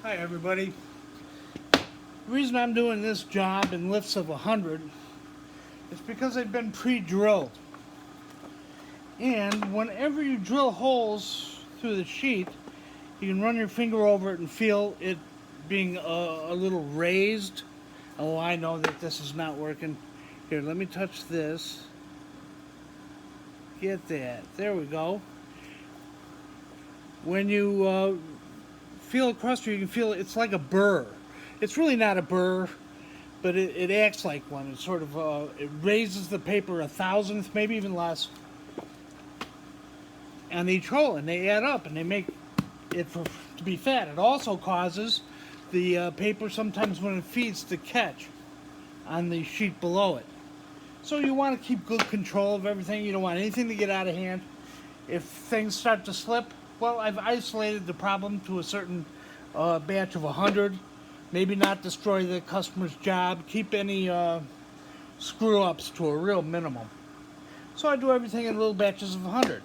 Hi everybody. The reason I'm doing this job in lifts of 100 is because they've been pre-drilled. And whenever you drill holes through the sheet, you can run your finger over it and feel it being a little raised. Oh, I know that this is not working. Here, let me touch this. Get that. There we go. When you feel it crusty, you can feel it's like a burr. It's really not a burr, but it acts like one. It sort of it raises the paper a thousandth, maybe even less, on each hole, and they add up and they make it to be fat. It also causes the paper sometimes when it feeds to catch on the sheet below it. So you want to keep good control of everything. You don't want anything to get out of hand. If things start to slip, well, I've isolated the problem to a certain batch of 100. Maybe not destroy the customer's job. Keep any screw-ups to a real minimum. So I do everything in little batches of 100.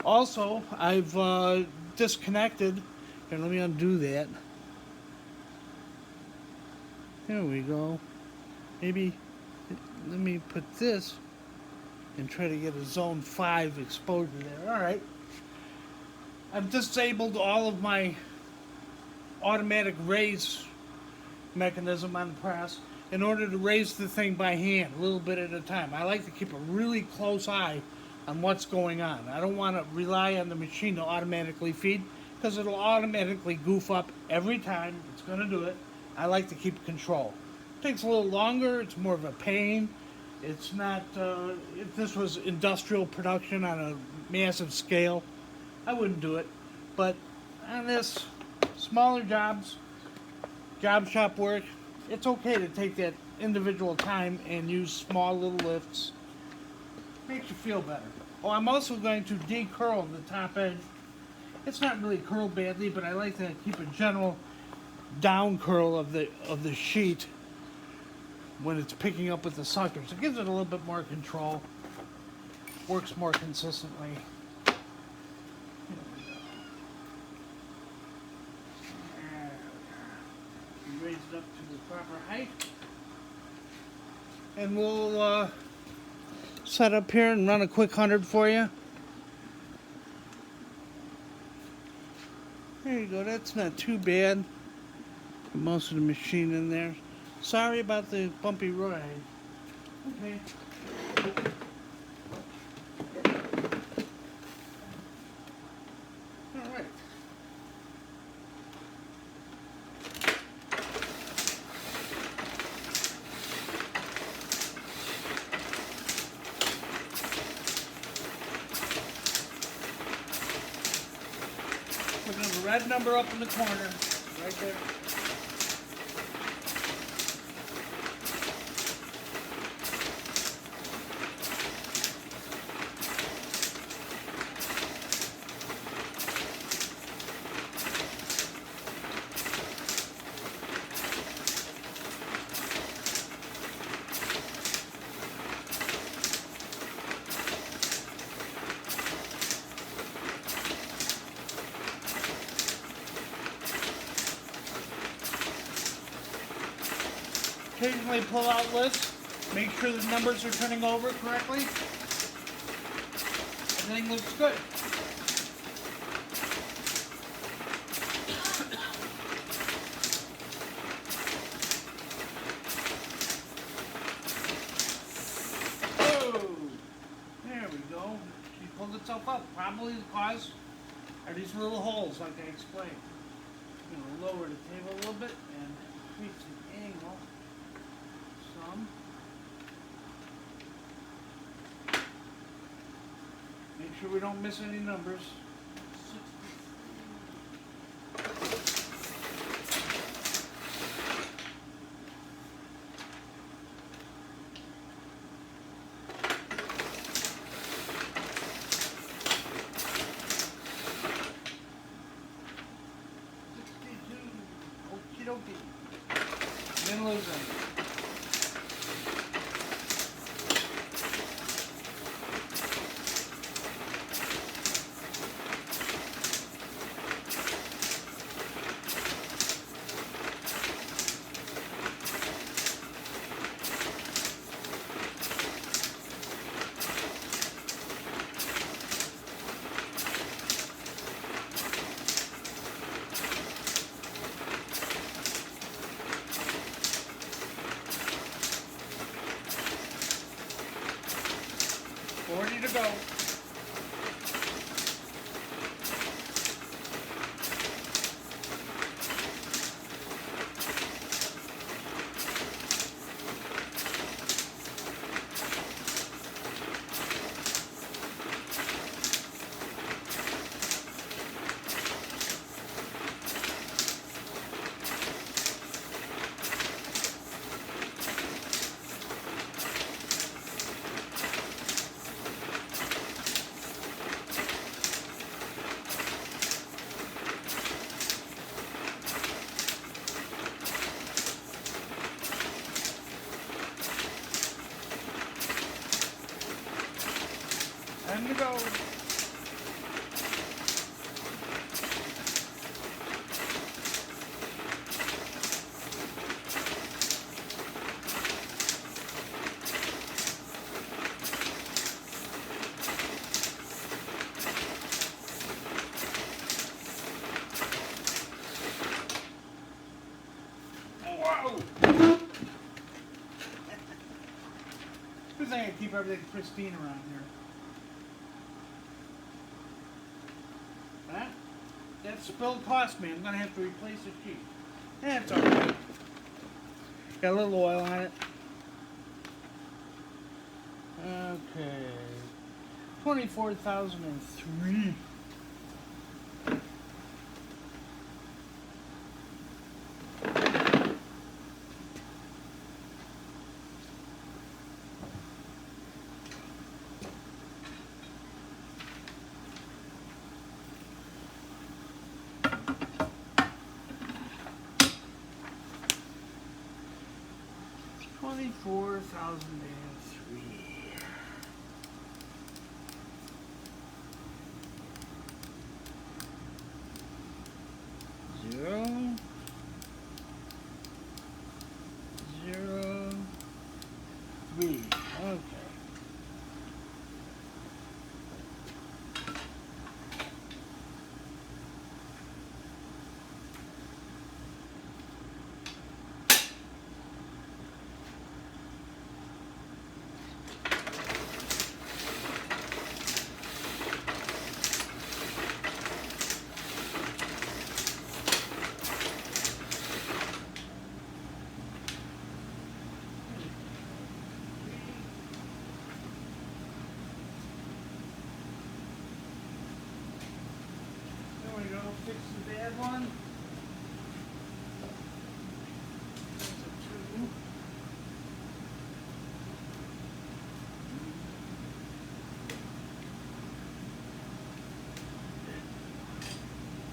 Also, I've disconnected. Here, let me undo that. There we go. Maybe let me put this and try to get a zone 5 exposure there. Alright. I've disabled all of my automatic raise mechanism on the press in order to raise the thing by hand, a little bit at a time. I like to keep a really close eye on what's going on. I don't want to rely on the machine to automatically feed, because it'll automatically goof up every time. It's going to do it. I like to keep control. It takes a little longer. It's more of a pain. It's not, if this was industrial production on a massive scale, I wouldn't do it. But on this, smaller jobs, job shop work, it's okay to take that individual time and use small little lifts. Makes you feel better. Oh, I'm also going to decurl the top edge. It's not really curled badly, but I like to keep a general down curl of the sheet when it's picking up with the suckers. It gives it a little bit more control. Works more consistently. Raise it up to the proper height. And we'll set up here and run a quick 100 for you. There you go, that's not too bad. Put most of the machine in there. Sorry about the bumpy ride. Okay. Alright. Putting the red number up in the corner, right there. Occasionally pull out lifts, make sure the numbers are turning over correctly. Everything looks good. Oh, there we go. She pulled itself up. Probably the cause are these little holes like I explained. I'm going to lower the table a little bit and increase the angle. Make sure we don't miss any numbers. Okie dokie. Then lose them. Time to go. Whoa! Good thing I keep everything pristine around here. That spill cost me. I'm going to have to replace the sheet. That's alright. Got a little oil on it. Okay. 24,003. Zero, zero, 3. Okay. There we go. Fix the bad one. There's a 2.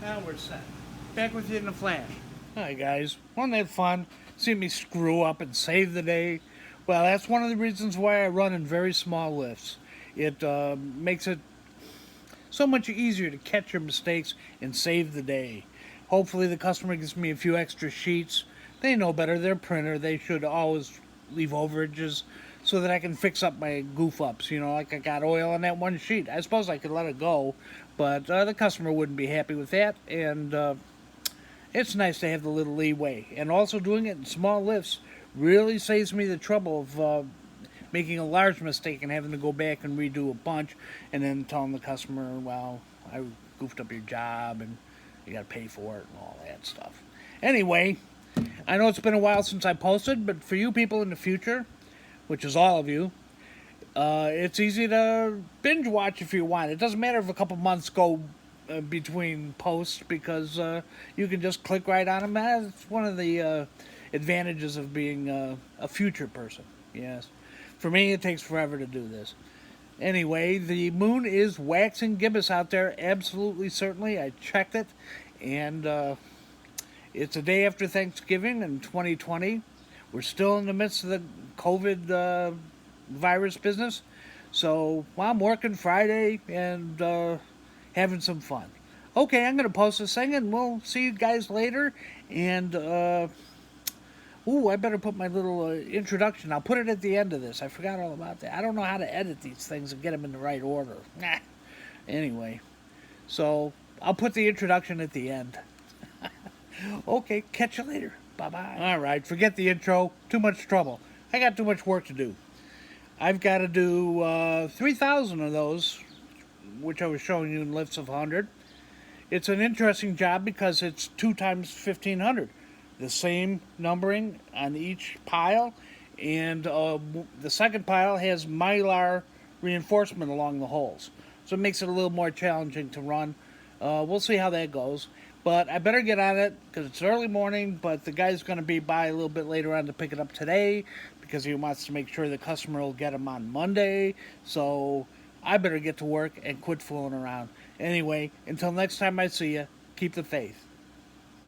Now we're set. Back with you in a flash. Hi guys, wasn't that fun? See me screw up and save the day? Well, that's one of the reasons why I run in very small lifts. It makes it so much easier to catch your mistakes and save the day. Hopefully the customer gives me a few extra sheets. They know better, they're printer, they should always leave overages so that I can fix up my goof ups. You know, like I got oil on that one sheet. I suppose I could let it go, but the customer wouldn't be happy with that, and it's nice to have the little leeway. And also doing it in small lifts really saves me the trouble of making a large mistake and having to go back and redo a bunch and then telling the customer, well, I goofed up your job and you got to pay for it and all that stuff. Anyway, I know it's been a while since I posted, but for you people in the future, which is all of you, it's easy to binge watch if you want. It doesn't matter if a couple months go between posts because you can just click right on them. That's one of the advantages of being a future person. Yes. For me, it takes forever to do this. Anyway, the moon is waxing gibbous out there. Absolutely, certainly. I checked it. And it's a day after Thanksgiving in 2020. We're still in the midst of the COVID virus business. So I'm working Friday and having some fun. Okay, I'm going to post this thing and we'll see you guys later. And, I better put my little introduction. I'll put it at the end of this. I forgot all about that. I don't know how to edit these things and get them in the right order. Nah. Anyway, so I'll put the introduction at the end. Okay, catch you later. Bye-bye. All right, forget the intro. Too much trouble. I got too much work to do. I've got to do 3,000 of those, which I was showing you in lifts of 100. It's an interesting job because it's 2 times 1,500. The same numbering on each pile, and the second pile has mylar reinforcement along the holes. So it makes it a little more challenging to run. We'll see how that goes. But I better get on it because it's early morning, but the guy's going to be by a little bit later on to pick it up today because he wants to make sure the customer will get them on Monday. So I better get to work and quit fooling around. Anyway, until next time I see you, keep the faith.